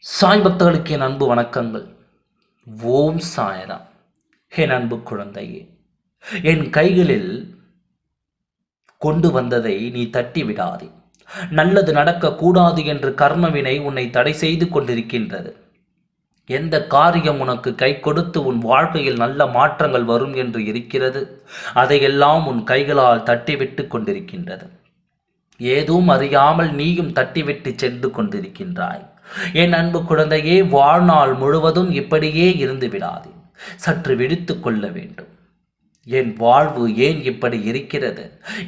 சாய் பக்தர்களுக்கு என் அன்பு வணக்கங்கள். ஓம் சாய்ராம். என் அன்பு குழந்தையே, என் கைகளில் கொண்டு வந்ததை நீ தட்டி விடாதே. நல்லது நடக்கக்கூடாது என்று கர்மவினை உன்னை தடை செய்து கொண்டிருக்கின்றது. எந்த காரியம் உனக்கு கை கொடுத்து உன் வாழ்க்கையில் நல்ல மாற்றங்கள் வரும் என்று இருக்கிறது, அதையெல்லாம் உன் கைகளால் தட்டிவிட்டு கொண்டிருக்கின்றது. ஏதும் அறியாமல் நீயும் தட்டிவிட்டு சென்று கொண்டிருக்கின்றாய். என் அன்பு குழந்தையே, வாழ்நாள் முழுவதும் இப்படியே இருந்து விடாதே. சற்று விழித்துக் கொள்ள வேண்டும். என் வாழ்வு ஏன் இப்படி இருக்கிறது?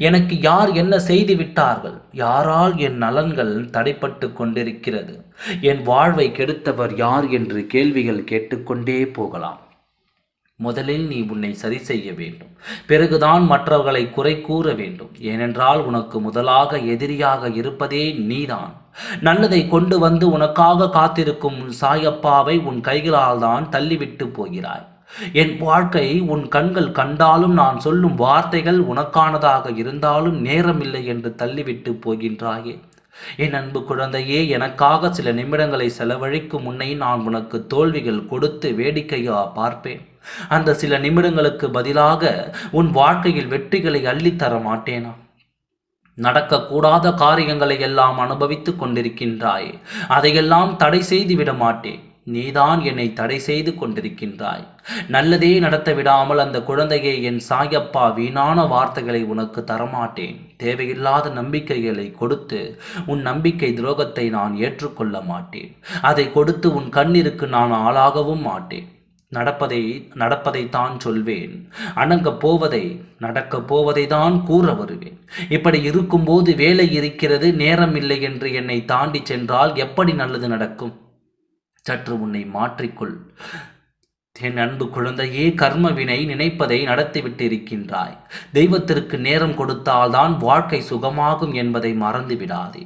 எனக்கு யார் என்ன செய்து விட்டார்கள்? யாரால் என் நலன்கள் தடைப்பட்டு கொண்டிருக்கிறது? என் வாழ்வை கெடுத்தவர் யார் என்று கேள்விகள் கேட்டுக்கொண்டே போகலாம். முதலில் நீ உன்னை சரி செய்ய வேண்டும். பிறகுதான் மற்றவர்களை குறை கூற வேண்டும். ஏனென்றால் உனக்கு முதலாக எதிரியாக இருப்பதே நீதான். நல்லதை கொண்டு வந்து உனக்காக காத்திருக்கும் உன் சாயப்பாவை உன் கைகளால் தான் தள்ளிவிட்டு போகிறாய். என் வாழ்க்கை உன் கண்கள் கண்டாலும் நான் சொல்லும் வார்த்தைகள் உனக்கானதாக இருந்தாலும் நேரமில்லை என்று தள்ளிவிட்டு போகின்றாயே. என் அன்பு குழந்தையே, எனக்காக சில நிமிடங்களை செலவழிக்கும் முன்னே நான் உனக்கு தோல்விகள் கொடுத்து வேடிக்கையா பார்ப்பேன். அந்த சில நிமிடங்களுக்கு பதிலாக உன் வாழ்க்கையில் வெற்றிகளை அள்ளித்தர மாட்டேனா? நடக்கக்கூடாத காரியங்களை எல்லாம் அனுபவித்துக் கொண்டிருக்கின்றாய். அதையெல்லாம் தடை செய்து விட மாட்டேன். நீதான் என்னை தடை செய்து கொண்டிருக்கின்றாய். நல்லதே நடத்த விடாமல் அந்த குழந்தையை என் சாயப்பா வீணான வார்த்தைகளை உனக்கு தரமாட்டேன். தேவையில்லாத நம்பிக்கைகளை கொடுத்து உன் நம்பிக்கை துரோகத்தை நான் ஏற்றுக்கொள்ள மாட்டேன். அதை கொடுத்து உன் கண்ணிற்கு நான் ஆளாகவும் மாட்டேன். நடப்பதைத்தான் சொல்வேன். நடக்கப் போவதை தான் கூற வருவேன். இப்படி இருக்கும்போது வேலை இருக்கிறது, நேரம் இல்லை என்று என்னை தாண்டி சென்றால் எப்படி நல்லது நடக்கும்? சற்று உன்னை மாற்றிக்கொள். என் அன்பு குழந்தையே, கர்மவினை நினைப்பதை நடத்திவிட்டு இருக்கின்றாய். தெய்வத்திற்கு நேரம் கொடுத்தால்தான் வாழ்க்கை சுகமாகும் என்பதை மறந்து விடாதே.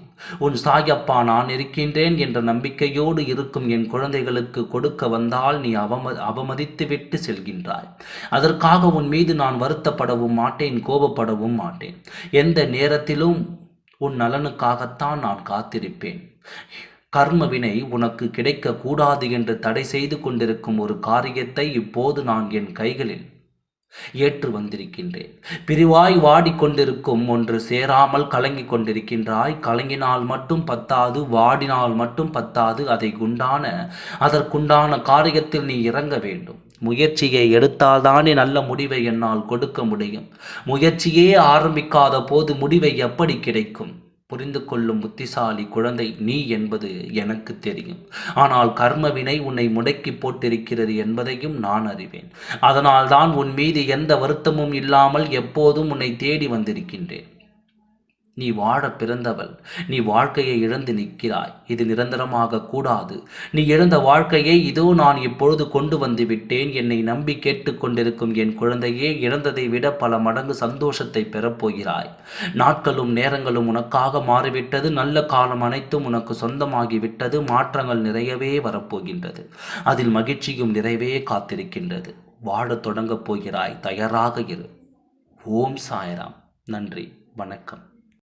உன் சாயப்பா நான் இருக்கின்றேன் என்ற நம்பிக்கையோடு இருக்கும் என் குழந்தைகளுக்கு கொடுக்க வந்தால் நீ அவமதித்துவிட்டு செல்கின்றாய். அதற்காக உன் மீது நான் வருத்தப்படவும் மாட்டேன், கோபப்படவும் மாட்டேன். எந்த நேரத்திலும் உன் நலனுக்காகத்தான் நான் காத்திருப்பேன். கர்மவினை உனக்கு கிடைக்க கூடாது என்று தடை செய்து கொண்டிருக்கும் ஒரு காரியத்தை இப்போது நான் என் கைகளில் ஏற்று வந்திருக்கின்றேன். பிரிவாய் வாடிக்கொண்டிருக்கும் ஒன்று சேராமல் கலங்கிக் கொண்டிருக்கின்றாய். கலங்கினால் மட்டும் பத்தாது, வாடினால் மட்டும் பத்தாது. அதற்குண்டான காரியத்தில் நீ இறங்க வேண்டும். முயற்சியை எடுத்தால்தானே நல்ல முடிவை என்னால் கொடுக்க முடியும். முயற்சியே ஆரம்பிக்காத போது முடிவை எப்படி கிடைக்கும்? புரிந்து கொள்ளும் புத்திசாலி குழந்தை நீ என்பது எனக்கு தெரியும். ஆனால் கர்மவினை உன்னை முடக்கி போட்டிருக்கிறது என்பதையும் நான் அறிவேன். அதனால்தான் உன் மீது எந்த வருத்தமும் இல்லாமல் எப்போதும் உன்னை தேடி வந்திருக்கின்றேன். நீ வாழ பிறந்தவள். நீ வாழ்க்கையை இழந்து நிற்கிறாய். இது நிரந்தரமாக கூடாது. நீ இழந்த வாழ்க்கையை இதோ நான் இப்பொழுது கொண்டு வந்து விட்டேன். என்னை நம்பி கேட்டுக்கொண்டிருக்கும் என் குழந்தையே, இழந்ததை விட பல மடங்கு சந்தோஷத்தை பெறப்போகிறாய். நாட்களும் நேரங்களும் உனக்காக மாறிவிட்டது. நல்ல காலம் அனைத்தும் உனக்கு சொந்தமாகிவிட்டது. மாற்றங்கள் நிறையவே வரப்போகின்றது. அதில் மகிழ்ச்சியும் நிறைவே காத்திருக்கின்றது. வாழத் தொடங்கப் போகிறாய். தயாராக இரு. ஓம் சாய்ராம். நன்றி. வணக்கம்.